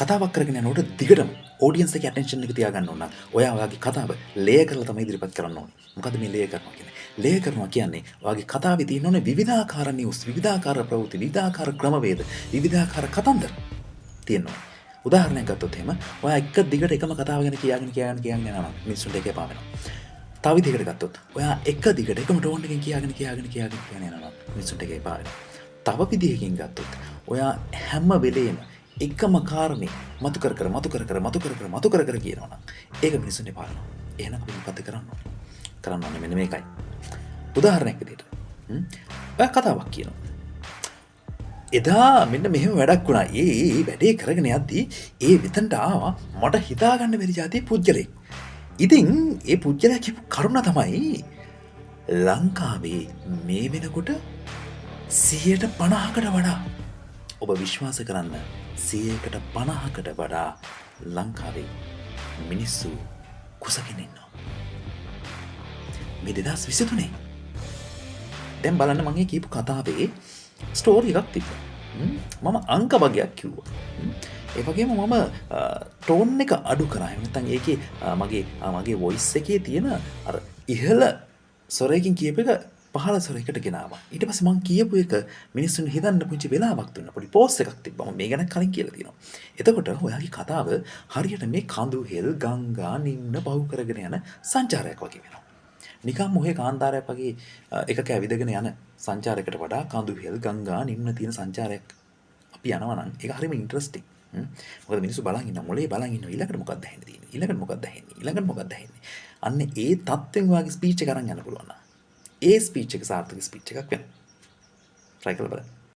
කතාවක් කරගෙන යනකොට දිගටම ඔඩියන්ස් එකේ ඇටෙන්ෂන් එක තියාගන්න ඕන නම් ඔයා ඔයාගේ කතාව ලේයර් කරලා තමයි ඉදිරිපත් කරන්න ඕනේ. මොකද්ද මේ ලේයර් කරනවා කියන්නේ? ලේයර් කරනවා කියන්නේ ඔයාගේ කතාවේ තියෙන ඕනේ විවිධාකාර නිවුස්, විවිධාකාර ප්‍රවෘත්ති, විවිධාකාර ක්‍රමවේද, විවිධාකාර කතන්දර තියෙනවා. උදාහරණයක් ගත්තොත් එහෙම ඔයා එක දිගට එකම කතාව ගැන කියාගෙන යනවා නම් මිනිස්සුන්ට ඒක එපා වෙනවා. තව විදිහකට ගත්තොත් ඔයා එක දිගට එකම ටෝන් එකකින් කියාගෙන යනවා මිනිස්සුන්ට ඒක එපා වෙනවා. තව විදිහකින් ගත්තොත් ඔයා හැම වෙලේම එකම කාරණේ මතු කර කියනවා නම් ඒක මිනිස්සුන්ට එපා වෙනවා. එහෙනම් අපි මොකද කරන්න ඕනේ? කරන්න ඕනේ මෙන්න මේකයි. උදාහරණයක් විදිහට ඔයා කතාවක් කියනවා. එදා මෙන්න මෙහෙම වැඩක් වුණා. ඒ වැඩේ කරගෙන යද්දී ඒ විතන්ට ආවා මට හිතාගන්න බැරි જાතිය පුජ්‍යලෙක්. ඉතින් ඒ පුජ්‍යලයා කියපු කරුණ තමයි ලංකාවේ මේ වෙනකොට 150කට වඩා ඔබ විශ්වාස කරන්න 150කට වඩා ලංකාවේ මිනිස්සු කුසගෙන ඉන්නවා. මේ 2023 දැන් බලන්න මම කියපු කතාවේ ස්ටෝරි එකක් තිබ්බා. මම අංක වගේක් කිව්වා. ඒ වගේම මම ටෝන් එක අඩු කරා. නැත්නම් ඒකේ මගේ වොයිස් එකේ තියෙන අර ඉහළ ස්වරයකින් කියප එක පහළ ස්වරයකට ගෙනාවා. ඊට පස්සේ මම කියපු එක මිනිස්සුන් හිතන්න පුංචි වෙලාවක් දුන්නා. පොඩි පෝස් එකක් තිබ්බා. මම මේ ගැන කලින් කියලා තියෙනවා. එතකොට ඔයාගේ කතාව හරියට මේ කඳු හෙල් ගංගා නිම්න පහු කරගෙන යන සංචාරයක් වගේ වෙනවා. නිකම් මොහේ කාන්තාරයක් වගේ එකක ඇවිදගෙන යන සංචාරයකට වඩා කඳු හෙල් ගංගා නිම්න තියෙන සංචාරයක් අපි යනවා නම් ඒක හරියම ඉන්ටරෙස්ටිං. මොකද මිනිස්සු බලන් ඉන්න මොලේ බලන් ඉන්න ඊළඟට මොකක්ද ඇහෙන්නේ තියෙන්නේ ඊළඟට මොකක්ද ඇහෙන්නේ අන්න ඒ තත්ත්වෙන් වාගේ ස්පීච් එක අරන් යන්න පුළුවන්. ඒ ස්පීච් එක සාර්ථක ස්පීච් එකක් වෙනවා. try කරලා බලන්න.